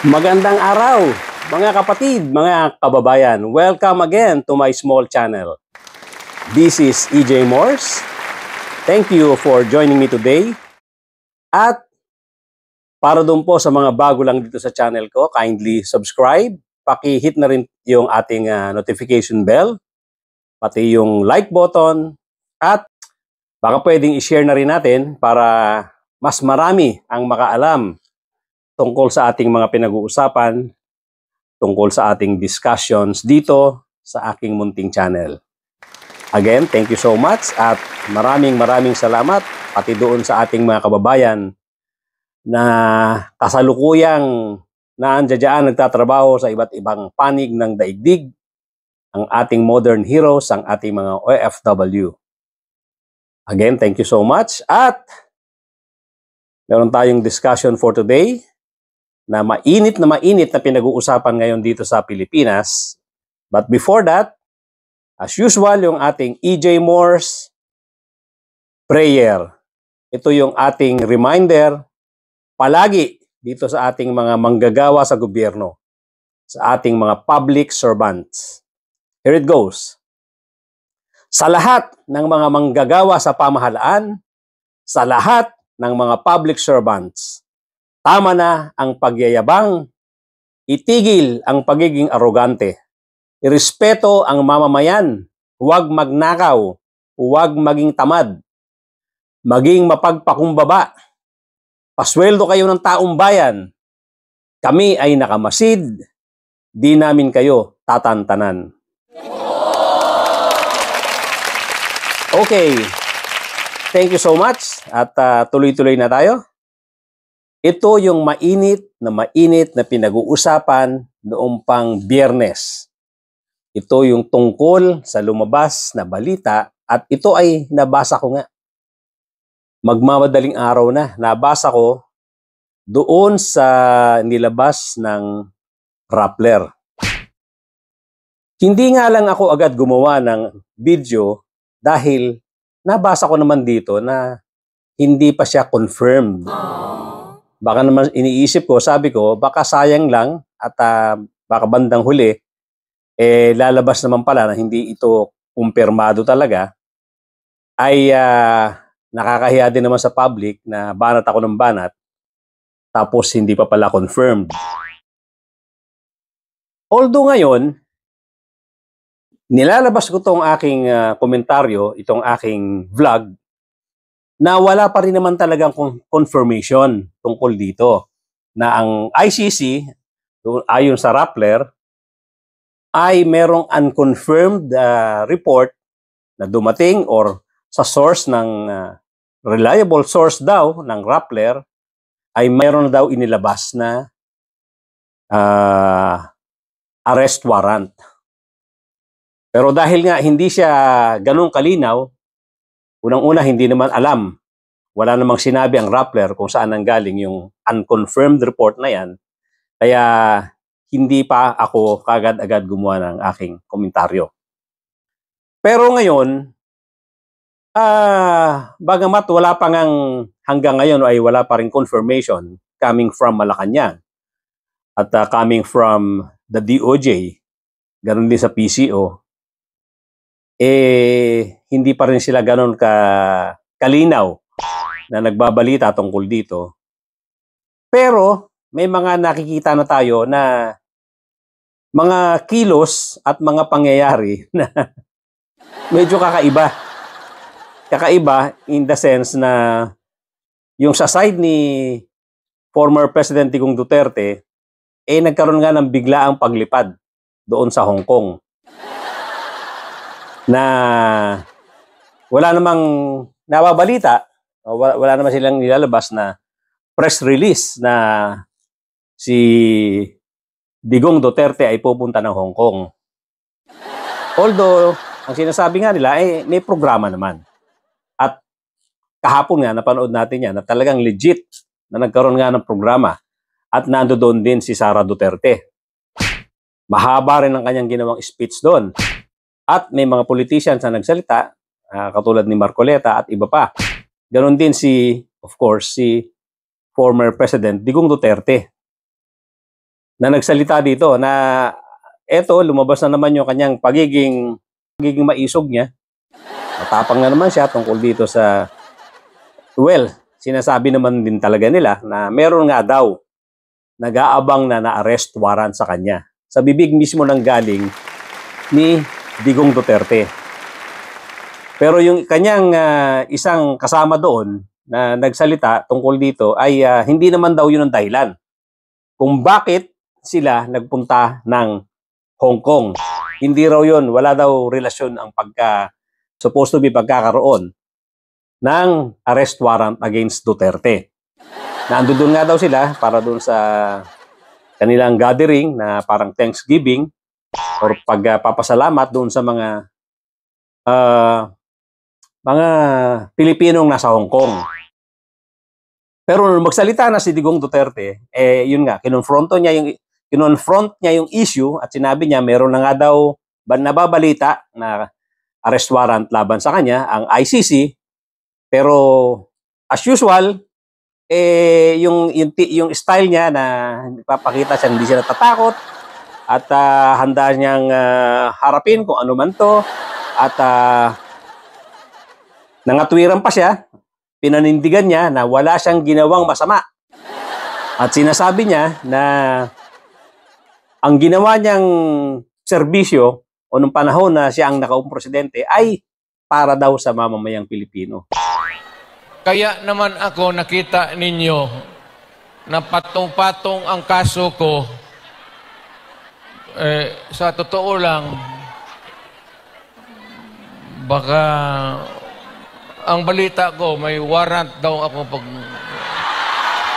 Magandang araw, mga kapatid, mga kababayan. Welcome again to my small channel. This is EJ Morse. Thank you for joining me today. At para doon po sa mga bago lang dito sa channel ko, kindly subscribe. Paki-hit na rin yung ating notification bell, pati yung like button, at baka pwedeng i-share na rin natin para mas marami ang makaalam tungkol sa ating mga pinag-uusapan, tungkol sa ating discussions dito sa aking munting channel. Again, thank you so much at maraming salamat pati doon sa ating mga kababayan na kasalukuyang naandyan nagtatrabaho sa iba't ibang panig ng daigdig, ang ating modern heroes, ang ating mga OFW. Again, thank you so much at meron tayong discussion for today na mainit na pinag-uusapan ngayon dito sa Pilipinas. But before that, as usual, yung ating EJ Morse prayer. Ito yung ating reminder palagi dito sa ating mga manggagawa sa gobyerno, sa ating mga public servants. Here it goes. Sa lahat ng mga manggagawa sa pamahalaan, sa lahat ng mga public servants, tama na ang pagyayabang, itigil ang pagiging arogante, irespeto ang mamamayan, huwag magnakaw, huwag maging tamad, maging mapagpakumbaba, pasweldo kayo ng taong bayan, kami ay nakamasid, di namin kayo tatantanan. Okay, thank you so much at tuloy-tuloy na tayo. Ito yung mainit na pinag-uusapan noong pang Biyernes. Ito yung tungkol sa lumabas na balita at ito ay nabasa ko nga. Magmamadaling araw na, nabasa ko doon sa nilabas ng Rappler. Hindi nga lang ako agad gumawa ng video dahil nabasa ko naman dito na hindi pa siya confirmed. Baka naman iniisip ko, sabi ko, baka sayang lang at baka bandang huli, lalabas naman pala na hindi ito kumpirmado talaga, ay nakakahiya din naman sa public na banat ako ng banat, tapos hindi pa pala confirmed. Although ngayon, nilalabas ko itong aking komentaryo, itong aking vlog, na wala pa rin naman talagang confirmation tungkol dito na ang ICC, ayon sa Rappler, ay merong unconfirmed report na dumating or sa source ng reliable source daw ng Rappler ay meron daw inilabas na arrest warrant. Pero dahil nga hindi siya ganun kalinaw, unang-una, hindi naman alam. Wala namang sinabi ang Rappler kung saan nanggaling yung unconfirmed report na yan. Kaya hindi pa ako kagad-agad gumawa ng aking komentaryo. Pero ngayon, bagamat wala pa ngang hanggang ngayon ay wala pa rin confirmation coming from Malacanang at coming from the DOJ, ganun din sa PCO, hindi pa rin sila ganun kalinaw na nagbabalita tungkol dito. Pero may mga nakikita na tayo na mga kilos at mga pangyayari na medyo kakaiba. Kakaiba in the sense na yung sa side ni former President Digong Duterte, nagkaroon nga ng biglaang paglipad doon sa Hong Kong. Na wala namang nababalita, wala naman silang nilalabas na press release na si Digong Duterte ay pupunta ng Hong Kong. Although, ang sinasabi nga nila ay may programa naman. At kahapon nga, napanood natin yan na talagang legit na nagkaroon nga ng programa at nandoon din si Sara Duterte. Mahaba rin ang kanyang ginawang speech doon. At may mga politicians na nagsalita, katulad ni Marcoleta at iba pa. Ganon din of course, si former President Digong Duterte. na nagsalita dito na eto, lumabas na naman yung kanyang pagiging maisog niya. Matapang na naman siya tungkol dito sa, well, sinasabi naman din talaga nila na meron nga daw nag-aabang na arrest warrant sa kanya. Sa bibig mismo ng galing ni Digong Duterte. Pero yung kanyang isang kasama doon na nagsalita tungkol dito ay hindi naman daw yun ang dahilan kung bakit sila nagpunta ng Hong Kong. Hindi raw yun, wala daw relasyon ang supposed to be pagkakaroon ng arrest warrant against Duterte. Nandoon nga daw sila para doon sa kanilang gathering na parang Thanksgiving or pagpapasalamat doon sa mga Pilipinong nasa Hong Kong. Pero nung magsalita na si Digong Duterte, yun nga, kinonfront niya yung issue at sinabi niya meron na nga daw nababalita na arrest warrant laban sa kanya, ang ICC, pero as usual, yung style niya na ipapakita siya hindi siya natatakot at handa niyang harapin kung ano man to at nangatwiran pa siya, pinanindigan niya na wala siyang ginawang masama at sinasabi niya na ang ginawa niyang serbisyo o nung panahon na siya ang nakaupong presidente ay para daw sa mamamayang Pilipino. Kaya naman ako nakita ninyo na patong-patong ang kaso ko. Sa totoo lang, baka ang balita ko may warrant daw ako pag...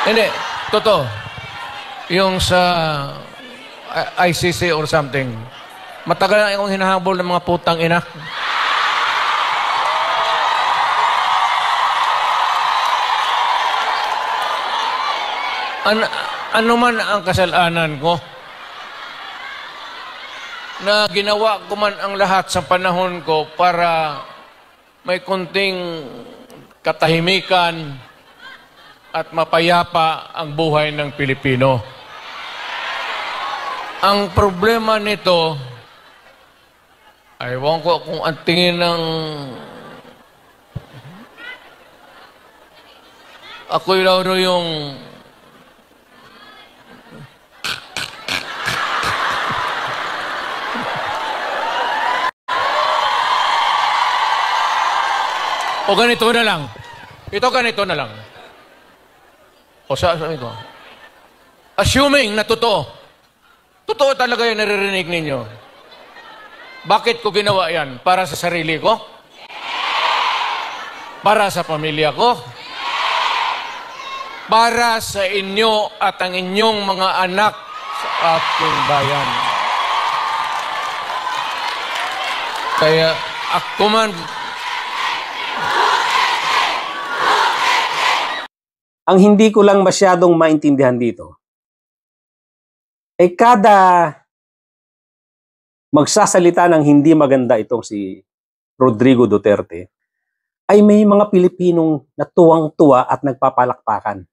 Hindi, totoo. Yung sa ICC or something. Matagal na akong hinahabol ng mga putang ina. Ano man ang kasalanan ko, na ginawa ko man ang lahat sa panahon ko para may konting katahimikan at mapayapa ang buhay ng Pilipino. Ang problema nito, ewan ko kung ang tingin ng... Ako'y laro yung... O ganito na lang. Ito ganito na lang. O sabi ko, assuming na totoo. Totoo talaga yung naririnig ninyo. Bakit ko ginawa yan? Para sa sarili ko? Para sa pamilya ko? Para sa inyo at ang inyong mga anak sa ating bayan. Kaya ako man... Ang hindi ko lang masyadong maintindihan dito, kada magsasalita ng hindi maganda itong si Rodrigo Duterte, ay may mga Pilipinong natuwang-tuwa at nagpapalakpakan.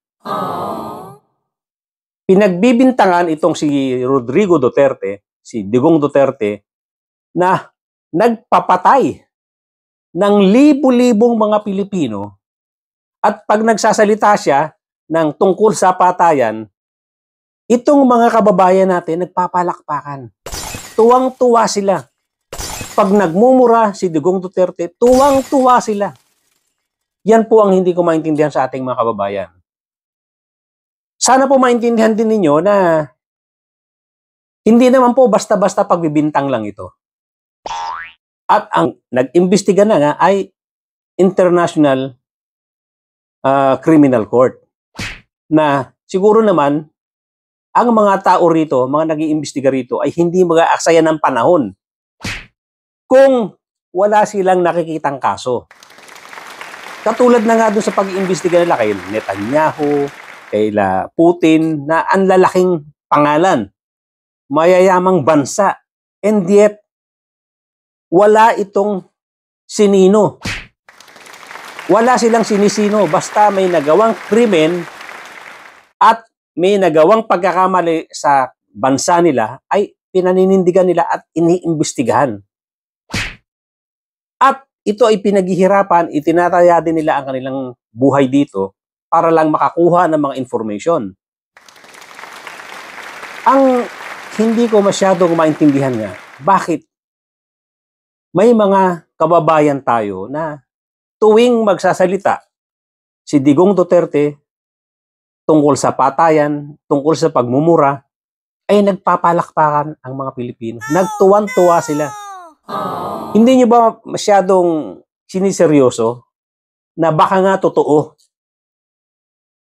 Pinagbibintangan itong si Rodrigo Duterte, si Digong Duterte, na nagpapatay ng libu-libong mga Pilipino. At pag nagsasalita siya ng tungkol sa patayan, itong mga kababayan natin nagpapalakpakan. Tuwang-tuwa sila. Pag nagmumura si Digong Duterte, tuwang-tuwa sila. Yan po ang hindi ko maintindihan sa ating mga kababayan. Sana po maintindihan din ninyo na hindi naman po basta-basta pagbibintang lang ito. At ang nag-imbestiga na nga ay International Criminal Court. Na siguro naman, ang mga tao rito, mga nag-iimbestiga rito, ay hindi mag-aaksaya ng panahon kung wala silang nakikitang kaso. Katulad na nga doon sa pag-iimbestiga nila kay Netanyahu, kay Putin, na ang lalaking pangalan, mayayamang bansa, and yet, wala itong sinino. Wala silang sinisino, basta may nagawang krimen at may nagawang pagkakamali sa bansa nila ay pinaninindigan nila at iniimbestigahan. At ito ay pinaghihirapan, itinataya din nila ang kanilang buhay dito para lang makakuha ng mga information. Ang hindi ko masyadong maintindihan nga, bakit may mga kababayan tayo na tuwing magsasalita si Digong Duterte tungkol sa patayan, tungkol sa pagmumura, ay nagpapalakpakan ang mga Pilipino. Nagtuwan-tuwa sila. Hindi nyo ba masyadong siniseryoso na baka nga totoo?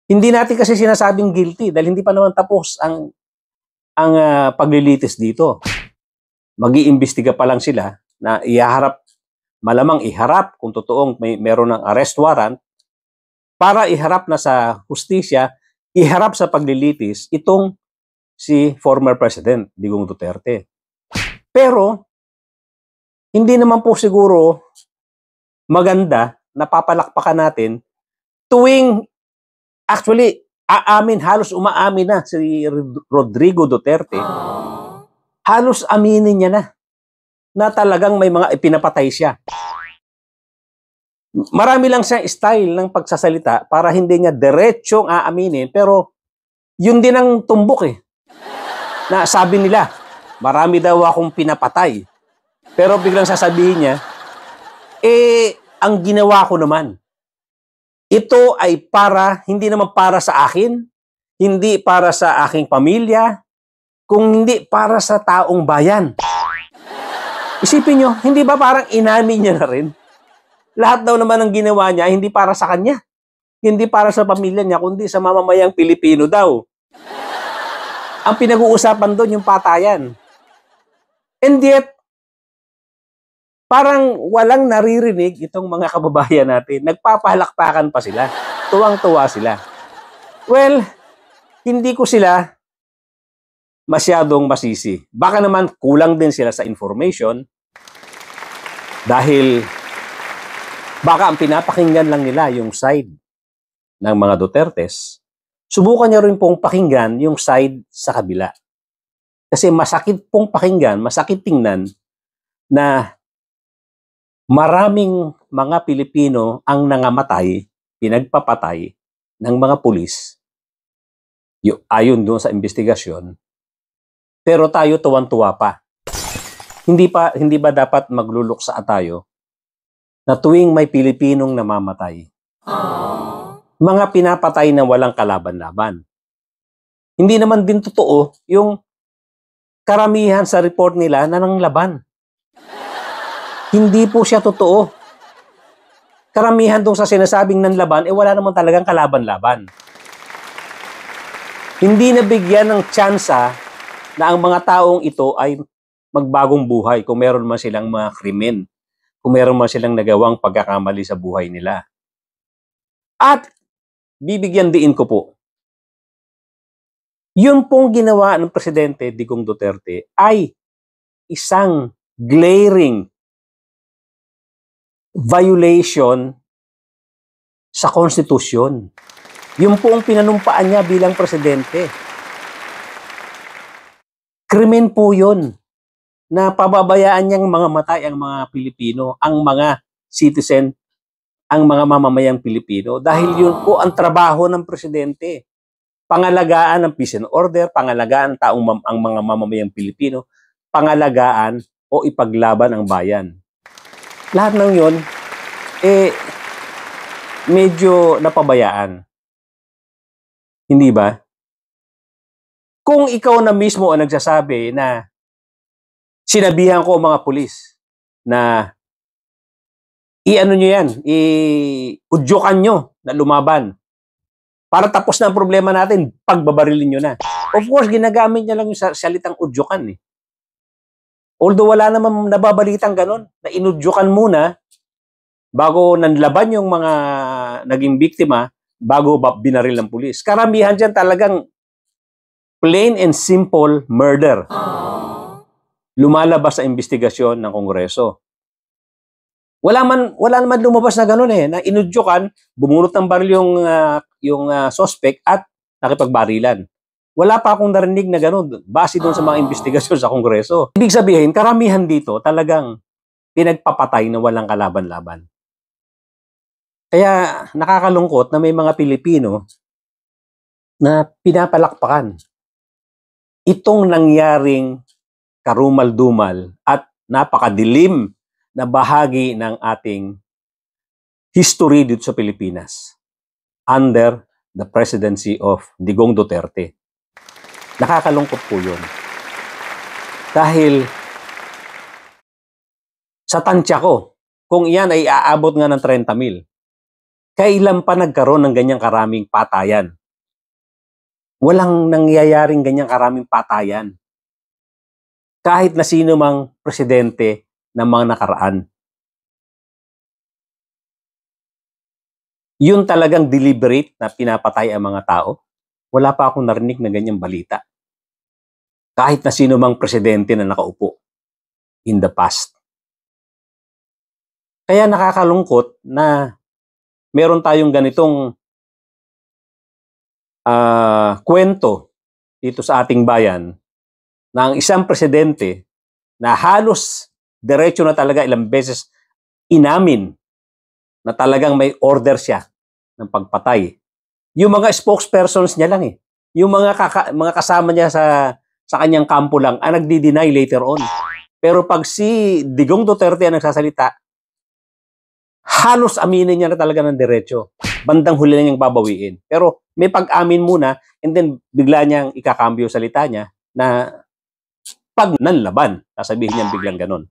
Hindi natin kasi sinasabing guilty dahil hindi pa naman tapos ang paglilitis dito. Mag-iimbestiga pa lang sila na iharap, malamang iharap kung totoong meron ng arrest warrant para iharap na sa hustisya, iharap sa paglilitis itong si former President Digong Duterte. Pero hindi naman po siguro maganda na papalakpakan natin tuwing actually halos umaamin na si Rodrigo Duterte. Halos aminin niya na talagang may mga ipinapatay siya. Marami lang siyang style ng pagsasalita para hindi niya diretsyong aaminin, pero yun din ang tumbok na sabi nila, marami daw akong pinapatay. Pero biglang sasabihin niya, ang ginawa ko naman, ito ay hindi naman para sa akin, hindi para sa aking pamilya, kung hindi para sa taong bayan. Isipin nyo, hindi ba parang inamin niya na rin? Lahat daw naman ng ginawa niya, hindi para sa kanya. Hindi para sa pamilya niya, kundi sa mamamayang Pilipino daw. Ang pinag-uusapan doon yung patayan. And yet, parang walang naririnig itong mga kababayan natin. Nagpapalakpakan pa sila. Tuwang-tuwa sila. Well, hindi ko sila masyadong masisi. Baka naman kulang din sila sa information dahil baka ang pinapakinggan lang nila yung side ng mga Dutertes. Subukan niyo rin pong pakinggan yung side sa kabila. Kasi masakit pong pakinggan, masakit tingnan na maraming mga Pilipino ang nangamatay, pinagpapatay ng mga pulis ayon doon sa investigasyon. Pero tayo tuwan-tuwa pa. Hindi ba dapat magluluksa tayo na tuwing may Pilipinong namamatay, mga pinapatay na walang kalaban-laban. Hindi naman din totoo yung karamihan sa report nila na nanglaban. Hindi po siya totoo. Karamihan dong sa sinasabing nanlaban, wala naman talagang kalaban-laban. Hindi nabigyan ng tsansa na ang mga taong ito ay magbagong buhay kung meron man silang mga krimen, kung meron man silang nagawang pagkakamali sa buhay nila. At bibigyan diin ko po, yun pong ginawa ng Presidente Digong Duterte ay isang glaring violation sa konstitusyon. Yun po ang pinanumpaan niya bilang presidente. Krimen po yun na pababayaan niyang mga matay ang mga Pilipino, ang mga citizen, ang mga mamamayang Pilipino. Dahil yun po ang trabaho ng presidente. Pangalagaan ng peace and order, pangalagaan ang mga mamamayang Pilipino, pangalagaan o ipaglaban ang bayan. Lahat ng yun, medyo napabayaan. Hindi ba? Kung ikaw na mismo ang nagsasabi na sinabihan ko ang mga pulis na i-ano nyo yan, i-udyukan nyo na lumaban para tapos na ang problema natin, pagbabarilin nyo na. Of course, ginagamit niya lang yung salitang udyukan. Although wala namang nababalitang ganon, na inudyukan muna bago nanlaban yung mga naging biktima, bago binaril ng pulis. Karamihan dyan talagang plain and simple murder. Lumalabas sa investigasyon ng Kongreso. Wala naman lumabas na gano'n na inudyukan, bumunot ng baril yung suspect at nakipagbarilan. Wala pa akong narinig na gano'n base doon sa mga investigasyon sa Kongreso. Ibig sabihin, karamihan dito talagang pinagpapatay na walang kalaban-laban. Kaya nakakalungkot na may mga Pilipino na pinapalakpakan itong nangyaring karumal-dumal at napakadilim na bahagi ng ating history dito sa Pilipinas under the presidency of Digong Duterte. Nakakalungkot po yun. Dahil sa tansya ko, kung iyan ay aabot nga ng 30,000, kailan pa nagkaroon ng ganyang karaming patayan? Walang nangyayaring ganyang karaming patayan. Kahit na sino mang presidente ng mga nakaraan. Yun talagang deliberate na pinapatay ang mga tao. Wala pa akong narinig na ganyang balita. Kahit na sino mang presidente na nakaupo in the past. Kaya nakakalungkot na meron tayong ganitong kwento dito sa ating bayan na ang isang presidente na halos diretso na talaga ilang beses inamin na talagang may order siya ng pagpatay. Yung mga spokespersons niya lang eh. Yung mga kasama niya sa kanyang kampo lang ang nagdi-deny later on. Pero pag si Digong Duterte ang nagsasalita, halos aminin niya na talaga ng diretso. Bandang huli na niyang babawiin. Pero may pag-amin muna and then bigla niyang ikakambyo salita niya na pag nanlaban, sasabihin niya biglang ganun.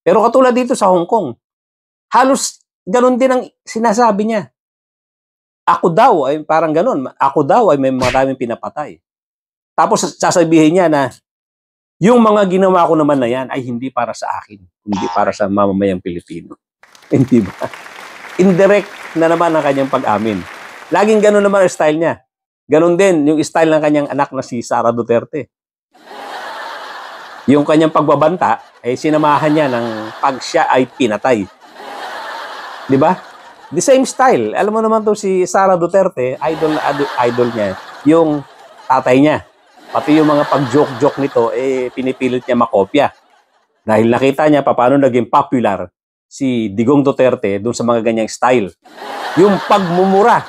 Pero katulad dito sa Hong Kong, halos ganun din ang sinasabi niya. Ako daw ay parang ganun. Ako daw ay may maraming pinapatay. Tapos sasabihin niya na yung mga ginawa ko naman na yan ay hindi para sa akin, hindi para sa mamamayang Pilipino. Hindi ba? Indirect na naman ang kanyang pag-amin. Laging ganun naman ang style niya. Ganun din yung style ng kanyang anak na si Sara Duterte. Yung kanyang pagbabanta ay sinamahan niya ng pag siya ay pinatay. Di ba? The same style. Alam mo naman to si Sara Duterte, idol niya, yung tatay niya. Pati yung mga pag-joke-joke nito, pinipilit niya makopya. Dahil nakita niya paano naging popular si Digong Duterte doon sa mga ganyang style. Yung pagmumura,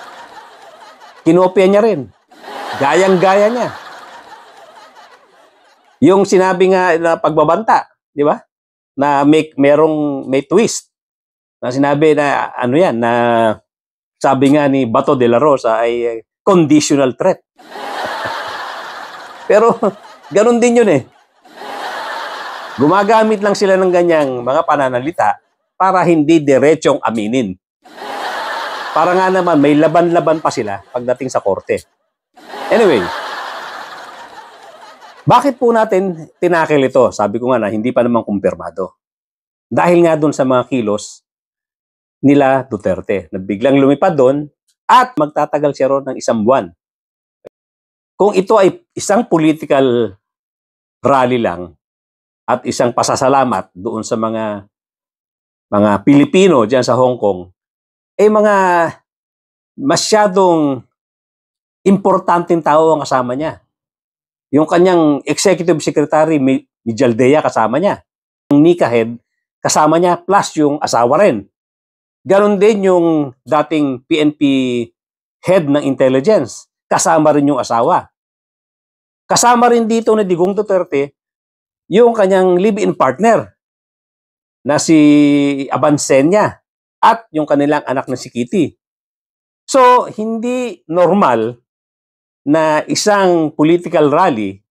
kinopya niya rin. Gayang-gaya niya. Yung sinabi nga na pagbabanta, di ba? Na may twist. Na sinabi na ano yan, na sabi nga ni Bato de la Rosa ay conditional threat. Pero ganun din yun eh. Gumagamit lang sila ng ganyang mga pananalita para hindi diretsong aminin. Para nga naman may laban-laban pa sila pagdating sa korte. Anyway, bakit po natin tinakil ito? Sabi ko nga na hindi pa naman kumpirmado. Dahil nga dun sa mga kilos nila Duterte na biglang lumipad doon at magtatagal siya ron ng 1 buwan. Kung ito ay isang political rally lang at isang pasasalamat doon sa mga Pilipino diyan sa Hong Kong, mga masyadong importanteng tao ang kasama niya. Yung kanyang executive secretary, Mijaldea, kasama niya. Yung Nika head, kasama niya, plus yung asawa rin. Ganon din yung dating PNP head ng intelligence. Kasama rin yung asawa. Kasama rin dito na Digong Duterte yung kanyang live-in partner na si Abansenya at yung kanilang anak na si Kitty. So, hindi normal na isang political rally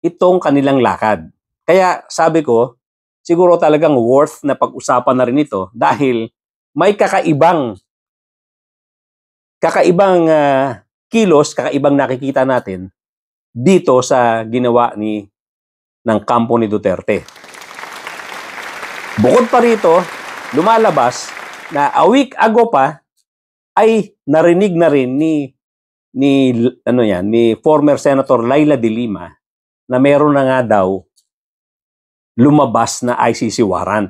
itong kanilang lakad. Kaya sabi ko, siguro talagang worth na pag-usapan na rin ito dahil may kakaibang kilos, kakaibang nakikita natin dito sa ginawa ng kampo ni Duterte. Bukod pa rito, lumalabas na a week ago pa ay narinig na rin ni former Senator Laila de Lima na meron na nga daw lumabas na ICC warrant.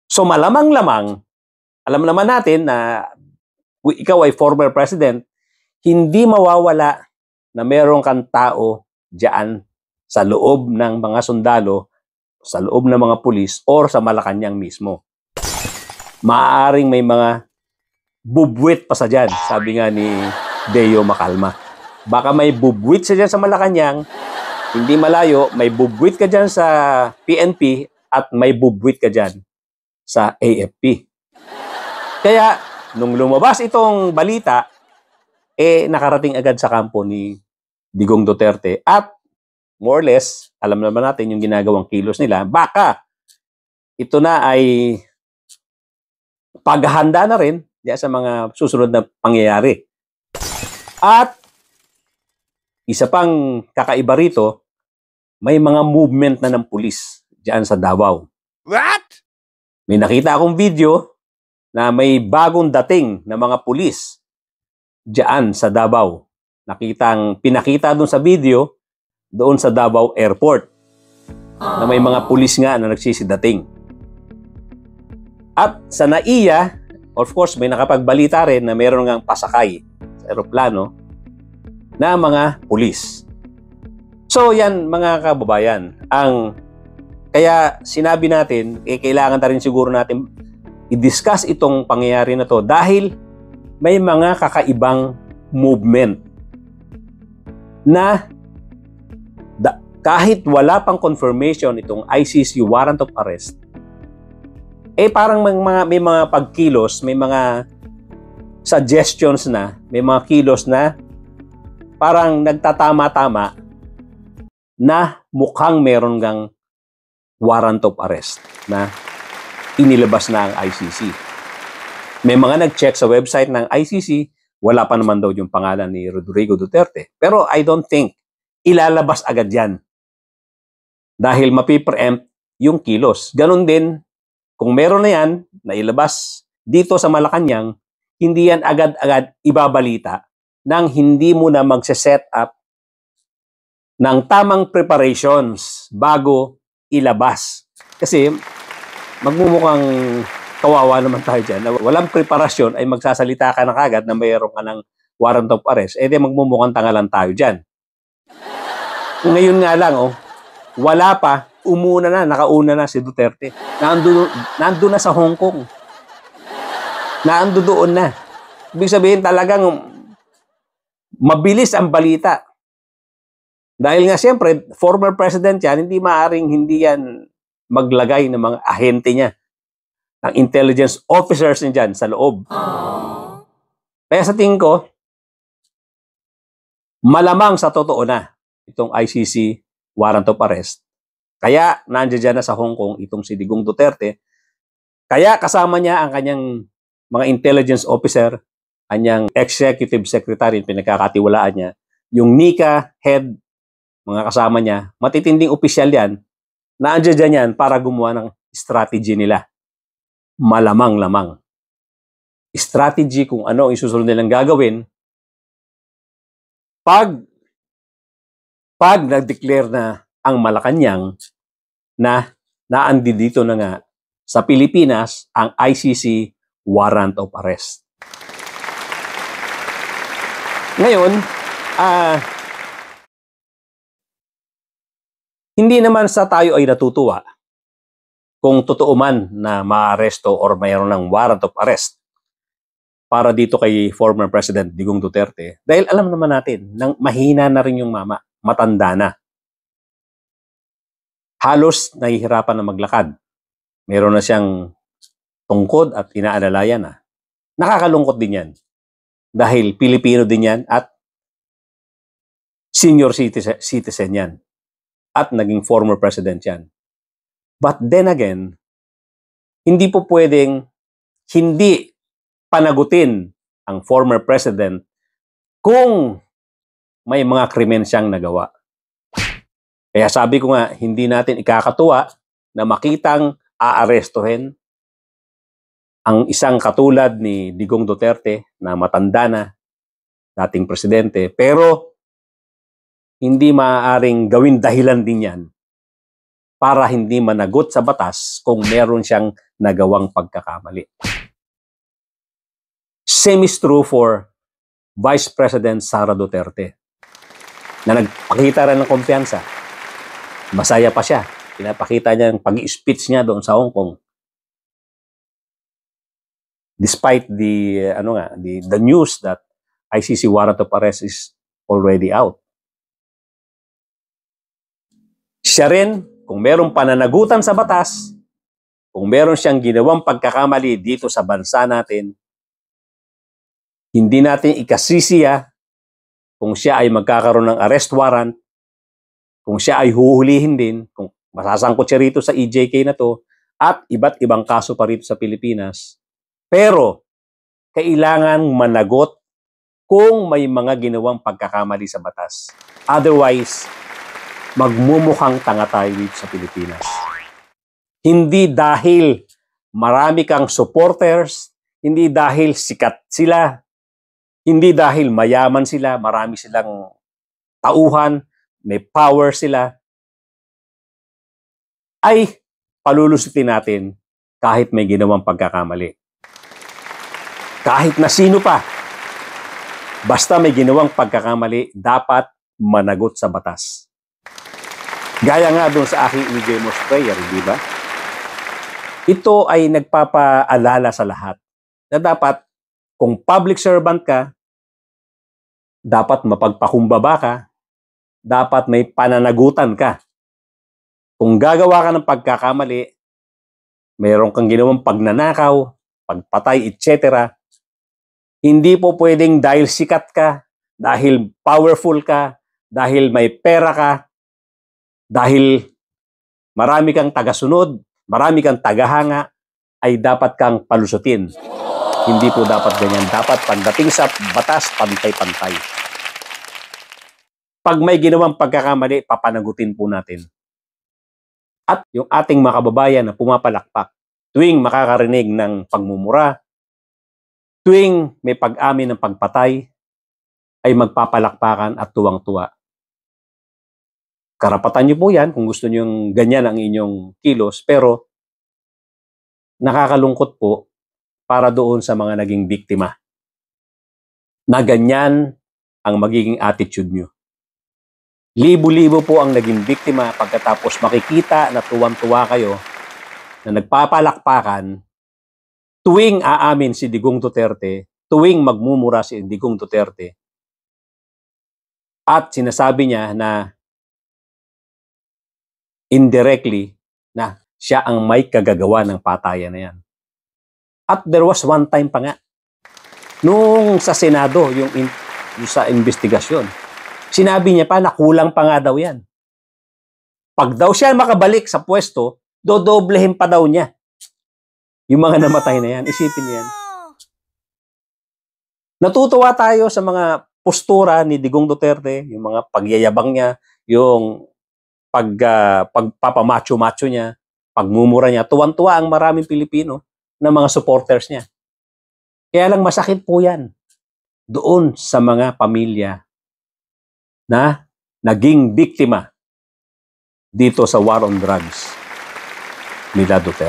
So malamang-lamang, alam naman natin na ikaw ay former president, hindi mawawala na meron kang tao diyan sa loob ng mga sundalo, sa loob ng mga pulis, or sa Malacanang mismo. Maaaring may mga bubwit pa sa dyan, sabi nga ni Deo Macalma. Baka may bubwit sa dyan sa Malacanang, hindi malayo, may bubwit ka dyan sa PNP at may bubwit ka dyan sa AFP. Kaya, nung lumabas itong balita, nakarating agad sa kampo ni Digong Duterte at more or less, alam naman natin yung ginagawang kilos nila, baka ito na ay paghahanda na rin sa mga susunod na pangyayari. At isa pang kakaiba rito, may mga movement na ng pulis diyan sa Davao. What? May nakita akong video na may bagong dating na mga pulis diyan sa Davao. Pinakita doon sa video, doon sa Davao Airport, na may mga pulis nga na nagsisidating. At sa NAIA, of course, may nakapagbalita rin na meron ngang pasakay sa aeroplano na mga pulis. So yan mga kababayan, kaya sinabi natin, kailangan na rin siguro natin i-discuss itong pangyayari na to dahil may mga kakaibang movement na kahit wala pang confirmation itong ICC warrant of arrest, parang may mga pagkilos, may mga suggestions na, may mga kilos na parang nagtatama-tama na mukhang meron gang warrant of arrest na inilabas na ang ICC. May mga nag-check sa website ng ICC, wala pa naman daw yung pangalan ni Rodrigo Duterte. Pero I don't think ilalabas agad yan dahil mapipreempt yung kilos. Ganon din, kung meron na yan na ilabas dito sa Malacanang, hindi yan agad-agad ibabalita nang hindi mo na magse-set up ng tamang preparations bago ilabas. Kasi magmumukhang kawawa naman tayo dyan na walang preparasyon ay magsasalita ka na kagad na mayroon ka ng warrant of arrest, di magmumukhang tangalan tayo dyan. Ngayon nga lang, wala pa, nakauna na si Duterte. Nandun na sa Hong Kong. Doon na. Ibig sabihin talagang mabilis ang balita. Dahil nga siyempre, former president yan, hindi yan maglagay ng mga ahente niya, ng intelligence officers niya dyan sa loob. Kaya sa tingin ko, malamang sa totoo na itong ICC warrant of arrest. Kaya nandiyan dyan na sa Hong Kong itong si Digong Duterte. Kaya kasama niya ang kanyang mga intelligence officer, kanyang executive secretary, pinagkakatiwalaan niya, yung NICA head, mga kasama niya, matitinding opisyal yan, na andyan dyan yan para gumawa ng strategy nila. Malamang-lamang. Strategy kung ano ang isusunod nilang gagawin pag nag-declare na ang Malacanang na naandi dito na nga sa Pilipinas ang ICC warrant of arrest. Ngayon, hindi naman sa tayo ay natutuwa kung totoo man na maaresto or mayroon ng warrant of arrest para dito kay former President Digong Duterte. Dahil alam naman natin, mahina na rin yung mama, matanda na. Halos nahihirapan na maglakad. Meron na siyang tungkod at inaalalayan na. Nakakalungkot din yan. Dahil Pilipino din yan at senior citizen yan. At naging former president yan. But then again, hindi po pwedeng hindi panagutin ang former president kung may mga krimen siyang nagawa. Kaya sabi ko nga, hindi natin ikakatuwa na makitang aarestuhin ang isang katulad ni Digong Duterte na matanda na, dating presidente, pero hindi maaaring gawin dahilan din yan para hindi managot sa batas kung meron siyang nagawang pagkakamali. Same is true for Vice President Sara Duterte. na nagpakita rin ng kumpiyansa. Masaya pa siya. Pinapakita niya yung pag-speech niya doon sa Hong Kong. Despite the news that ICC warrant of arrest is already out. Siya rin, kung merong pananagutan sa batas, kung meron siyang ginawang pagkakamali dito sa bansa natin, hindi natin ikasisiya kung siya ay magkakaroon ng arrest warrant, kung siya ay huhulihin din, kung masasangkot siya rito sa EJK na to, at iba't ibang kaso pa rito sa Pilipinas. Pero, kailangan managot kung may mga ginawang pagkakamali sa batas. Otherwise, magmumukhang tanga tayo dito sa Pilipinas. Hindi dahil marami kang supporters, hindi dahil sikat sila, hindi dahil mayaman sila, marami silang tauhan, may power sila, ay palulusutin natin kahit may ginawang pagkakamali. Kahit na sino pa, basta may ginawang pagkakamali, dapat managot sa batas. Gaya nga doon sa aking EJ Moss prayer, di ba? Ito ay nagpapaalala sa lahat na dapat kung public servant ka, dapat mapagpakumbaba ka, dapat may pananagutan ka. Kung gagawa ka ng pagkakamali, mayroon kang ginawang pagnanakaw, pagpatay, etc., hindi po pwedeng dahil sikat ka, dahil powerful ka, dahil may pera ka, dahil marami kang tagasunod, marami kang tagahanga, ay dapat kang palusutin. Hindi po dapat ganyan. Dapat pagdating sa batas, pantay-pantay. Pag may ginawang pagkakamali, papanagutin po natin. At yung ating mga kababayan na pumapalakpak, tuwing makakarinig ng pagmumura, tuwing may pag-amin ng pagpatay, ay magpapalakpakan at tuwang-tuwa. Karapatan niyo po yan kung gusto niyo yung ganyan ang inyong kilos, pero nakakalungkot po para doon sa mga naging biktima na ganyan ang magiging attitude niyo. Libo-libo po ang naging biktima pagkatapos makikita na tuwang-tuwa kayo na nagpapalakpakan tuwing aamin si Digong Duterte, tuwing magmumura si Digong Duterte, at sinasabi niya na indirectly na siya ang may kagagawa ng patayan na yan. At there was one time pa nga, nung sa Senado, yung sa investigasyon, sinabi niya pa na kulang pa nga daw yan. Pag daw siya makabalik sa pwesto, dodoblehin pa daw niya yung mga namatay na yan. Isipin niyo yan. Natutuwa tayo sa mga postura ni Digong Duterte, yung mga pagyayabang niya, yung pagpapamacho-macho niya, pagmumura niya. Tuwan-tuwa ang maraming Pilipino na mga supporters niya. Kaya lang masakit po yan doon sa mga pamilya na naging biktima dito sa war on drugs nila Duterte.